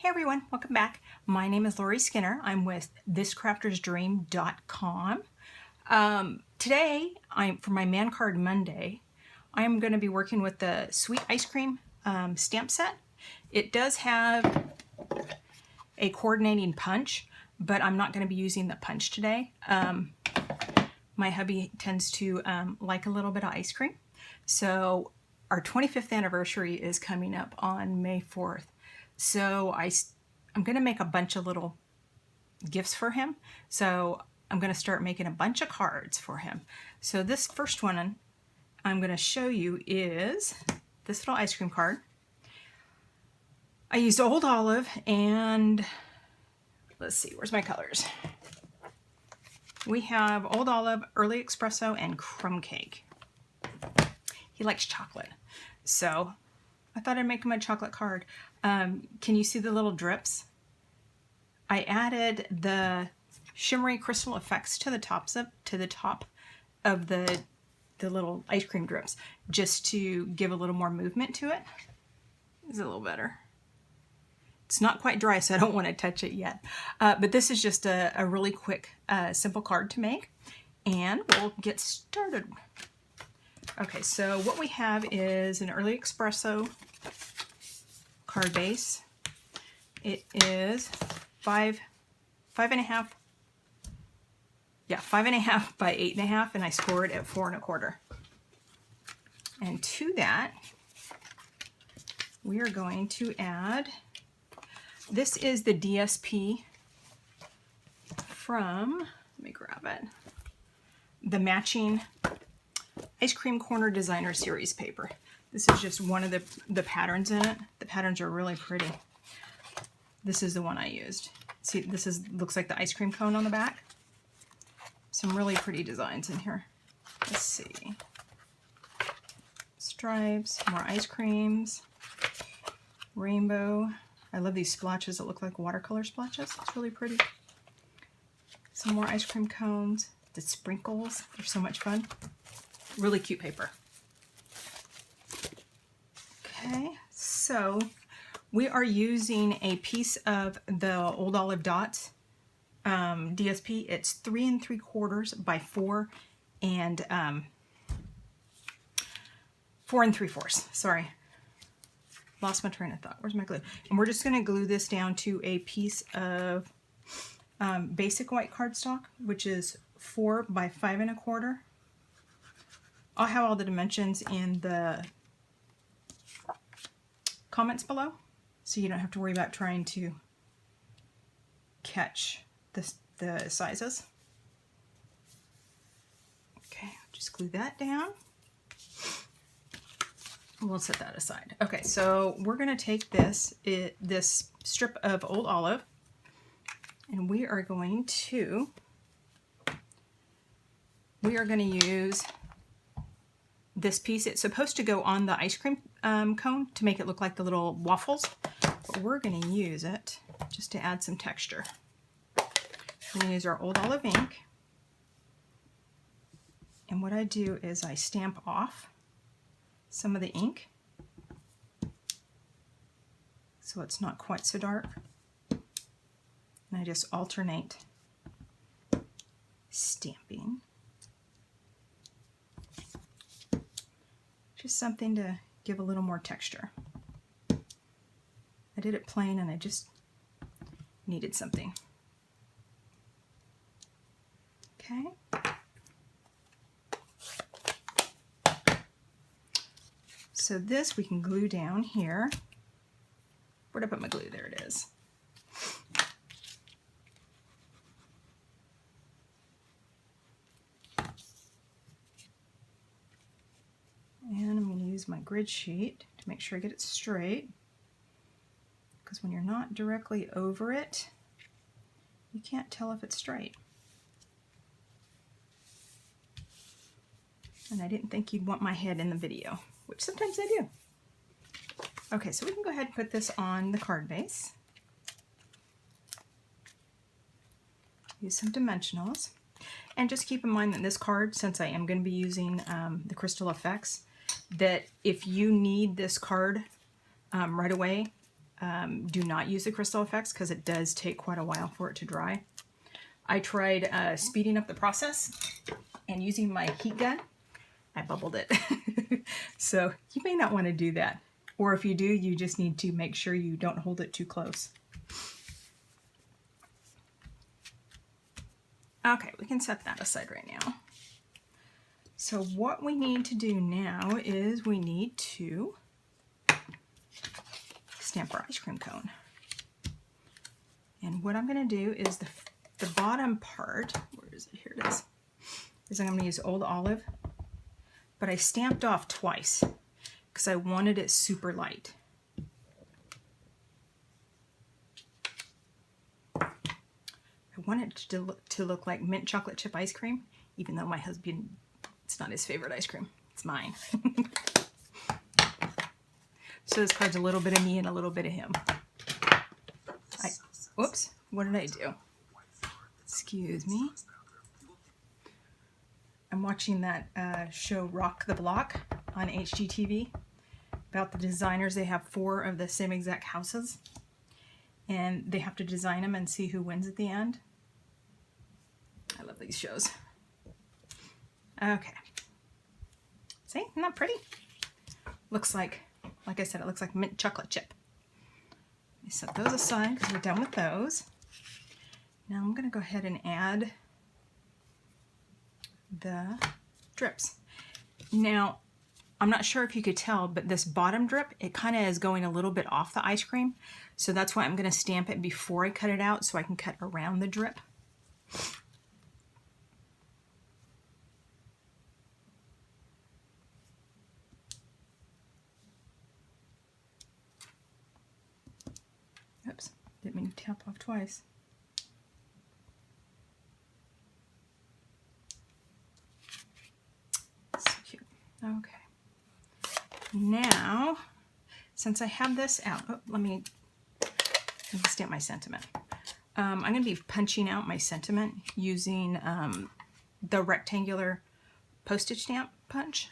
Hey everyone, welcome back. My name is Lori Skinner. I'm with thiscraftersdream.com. Today, for my Man Card Monday, I'm going to be working with the Sweet Ice Cream stamp set. It does have a coordinating punch, but I'm not going to be using the punch today. My hubby tends to like a little bit of ice cream. So our 25th anniversary is coming up on May 4th. So I'm going to make a bunch of little gifts for him. So I'm going to start making a bunch of cards for him. So this first one I'm going to show you is this little ice cream card. I used Old Olive and let's see, where's my colors? We have Old Olive, Early Espresso, and Crumb Cake. He likes chocolate. So I thought I'd make him a chocolate card. Can you see the little drips? I added the shimmery crystal effects to the top of the little ice cream drips, just to give a little more movement to it. It's a little better. It's not quite dry, so I don't want to touch it yet. But this is just a really quick, simple card to make, and we'll get started. Okay, so what we have is an Early Espresso card base. It is 5.5 by 8.5, and I scored at 4.25. And to that, we are going to add, this is the DSP from, let me grab it, the matching Ice Cream Corner Designer Series paper. This is just one of the patterns in it. The patterns are really pretty. This is the one I used. See, looks like the ice cream cone on the back. Some really pretty designs in here. Let's see. Stripes, more ice creams, rainbow. I love these splotches that look like watercolor splotches. It's really pretty. Some more ice cream cones. The sprinkles, they're so much fun. Really cute paper. Okay, so we are using a piece of the Old Olive Dots DSP. It's 3 3/4 by 4 and 4 3/4. Sorry, lost my train of thought. Where's my glue? And we're just going to glue this down to a piece of basic white cardstock, which is 4 by 5 1/4. I'll have all the dimensions in the comments below, so you don't have to worry about trying to catch the sizes. Okay, just glue that down. We'll set that aside. Okay, so we're going to take this strip of Old Olive, and we are going to use this piece. It's supposed to go on the ice cream cone to make it look like the little waffles, but we're going to use it just to add some texture. We're going to use our Old Olive ink, and what I do is I stamp off some of the ink so it's not quite so dark, and I just alternate stamping. Just something to give a little more texture. I did it plain and I just needed something. Okay. So this we can glue down here. Where'd I put my glue? There it is. And I'm going to use my grid sheet to make sure I get it straight, because when you're not directly over it, you can't tell if it's straight. And I didn't think you'd want my head in the video, which sometimes I do. Okay, so we can go ahead and put this on the card base. Use some dimensionals. And just keep in mind that this card, since I am going to be using the crystal effects, that if you need this card right away, do not use the crystal effects because it does take quite a while for it to dry. I tried speeding up the process and using my heat gun. I bubbled it. So you may not want to do that. Or if you do, you just need to make sure you don't hold it too close. Okay, we can set that aside right now. So what we need to do now is we need to stamp our ice cream cone. And what I'm going to do is the bottom part, where is it? Here it is I'm going to use Old Olive, but I stamped off twice because I wanted it super light. I want it to look like mint chocolate chip ice cream, even though my husband, it's not his favorite ice cream. It's mine. So this card's a little bit of me and a little bit of him. Whoops, what did I do? Excuse me. I'm watching that show Rock the Block on HGTV about the designers. They have 4 of the same exact houses and they have to design them and see who wins at the end. I love these shows. Okay. See, isn't that pretty? Looks like I said, it looks like mint chocolate chip. Let me set those aside because we're done with those. Now I'm going to go ahead and add the drips. Now, I'm not sure if you could tell, but this bottom drip, it kind of is going a little bit off the ice cream. So that's why I'm going to stamp it before I cut it out so I can cut around the drip. Oops, didn't mean to tap off twice. So cute. Okay. Now, since I have this out, let me stamp my sentiment. I'm going to be punching out my sentiment using the rectangular postage stamp punch.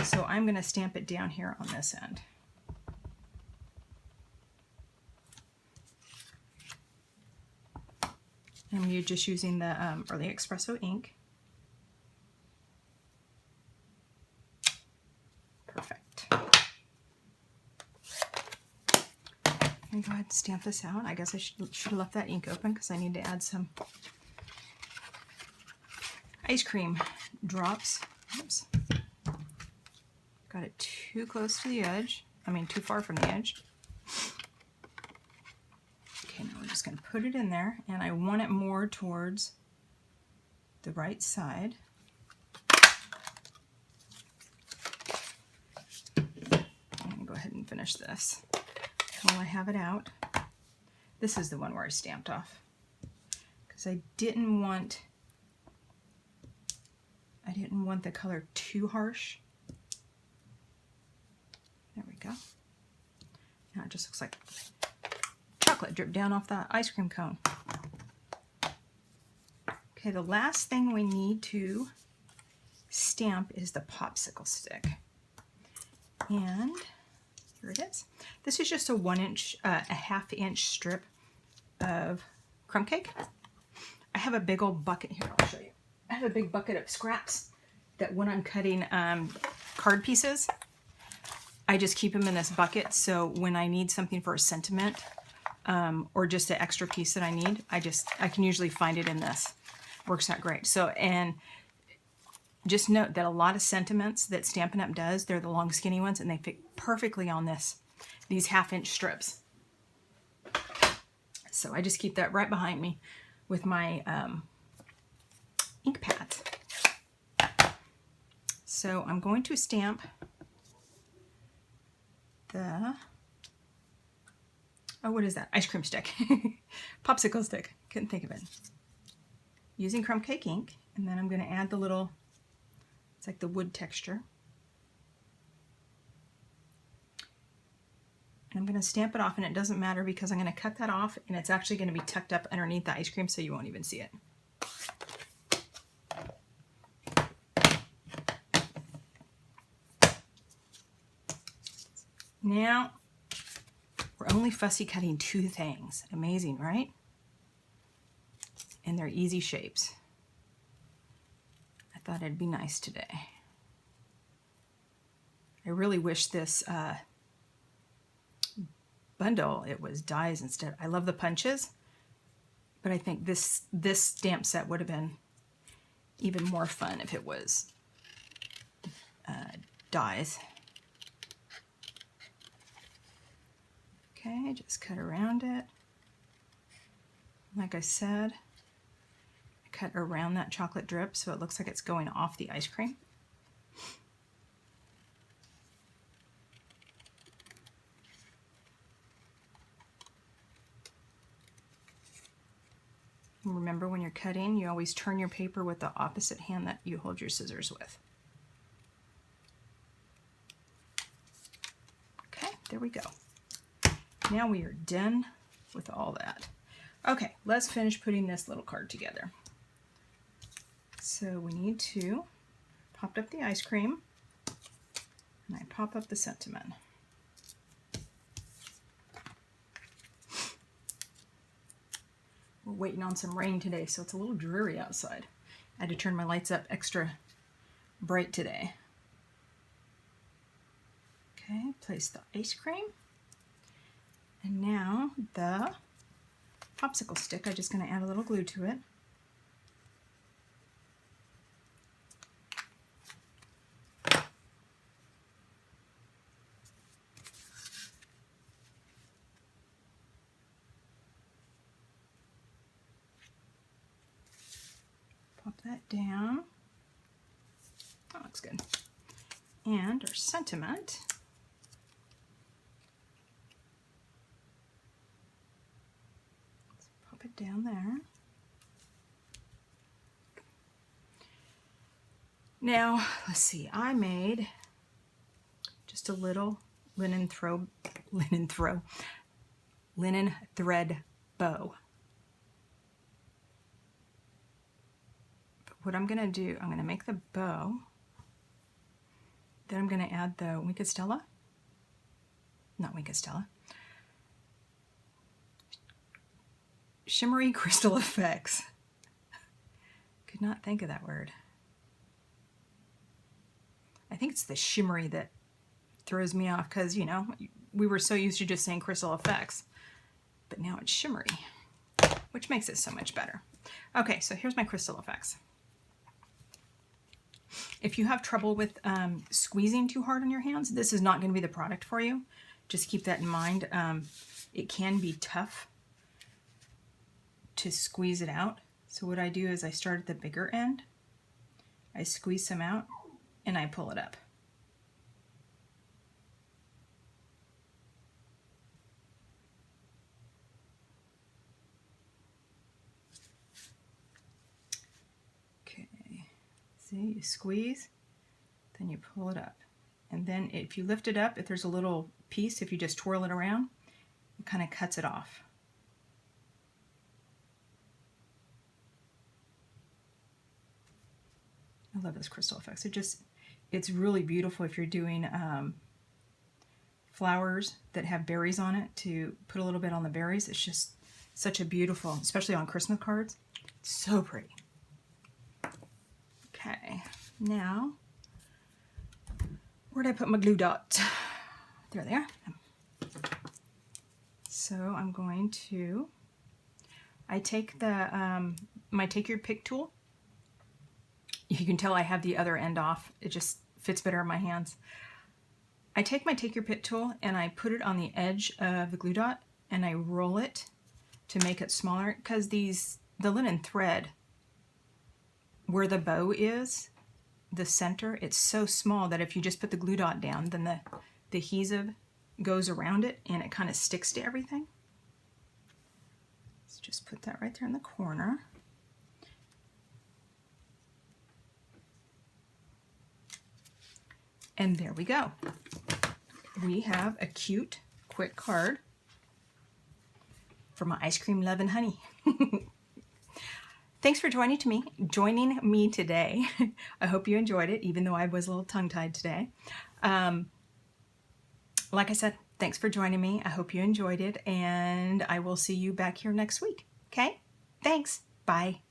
So I'm going to stamp it down here on this end. And you're just using the early Espresso ink. Perfect. Let me go ahead and stamp this out. I guess I should have left that ink open because I need to add some ice cream drops. Oops. Got it too close to the edge. I mean, too far from the edge. Okay, now we're just going to put it in there, and I want it more towards the right side. I'm going to go ahead and finish this while I have it out. This is the one where I stamped off because I didn't want the color too harsh. There we go. Now it just looks like chocolate drip down off the ice cream cone. Okay, the last thing we need to stamp is the popsicle stick. And here it is. This is just a 1-inch, a half-inch strip of crumb cake. I have a big old bucket here. I'll show you. I have a big bucket of scraps that when I'm cutting card pieces, I just keep them in this bucket. So when I need something for a sentiment or just an extra piece that I need, I can usually find it in this. Works out great. So, and just note that a lot of sentiments that Stampin' Up! Does, they're the long skinny ones and they fit perfectly on these half-inch strips. So I just keep that right behind me with my ink pads. So I'm going to stamp the, oh, what is that? Ice cream stick. Popsicle stick. Couldn't think of it. Using Crumb Cake ink, and then I'm going to add the little, it's like the wood texture. And I'm going to stamp it off, and it doesn't matter because I'm going to cut that off, and it's actually going to be tucked up underneath the ice cream so you won't even see it. Now We're only fussy cutting 2 things. Amazing, right? And they're easy shapes. I thought it'd be nice today. I really wish this bundle, it was dies instead. I love the punches, but I think this stamp set would have been even more fun if it was dies. Okay, just cut around it. Like I said, I cut around that chocolate drip so it looks like it's going off the ice cream. And remember, when you're cutting, you always turn your paper with the opposite hand that you hold your scissors with. Okay, there we go. Now we are done with all that. Okay, let's finish putting this little card together. So we need to pop up the ice cream, and I pop up the sentiment. We're waiting on some rain today, so it's a little dreary outside. I had to turn my lights up extra bright today. Okay, place the ice cream. And now the popsicle stick, I'm just going to add a little glue to it. Pop that down. That looks good. And our sentiment. Let's pop it down there. Now, let's see, I made just a little linen thread bow. What I'm going to do, I'm going to make the bow, then I'm going to add the Wicked Stella, not Wicked Stella, Shimmery Crystal Effects. Could not think of that word. I think it's the shimmery that throws me off because, you know, we were so used to just saying Crystal Effects, but now it's shimmery, which makes it so much better. Okay, so here's my Crystal Effects. If you have trouble with squeezing too hard on your hands, this is not going to be the product for you. Just keep that in mind. It can be tough to squeeze it out. So what I do is I start at the bigger end, I squeeze some out, and I pull it up. See, you squeeze, then you pull it up. And then if you lift it up, if there's a little piece, if you just twirl it around, it kind of cuts it off. I love this Crystal Effects. It's really beautiful if you're doing flowers that have berries on it, to put a little bit on the berries. It's just such a beautiful, especially on Christmas cards. It's so pretty. Okay, now, where did I put my glue dot? There they are. So I'm going to, I take the, my Take Your Pick tool. You can tell I have the other end off. It just fits better in my hands. I take my Take Your Pick tool and I put it on the edge of the glue dot and I roll it to make it smaller, because the linen thread, where the bow is, the center, it's so small that if you just put the glue dot down, then the adhesive goes around it and it kind of sticks to everything. Let's just put that right there in the corner. And there we go. We have a cute, quick card for my ice cream loving honey. Thanks for joining me today. I hope you enjoyed it, even though I was a little tongue-tied today. Like I said, thanks for joining me. I hope you enjoyed it, and I will see you back here next week. Okay? Thanks. Bye.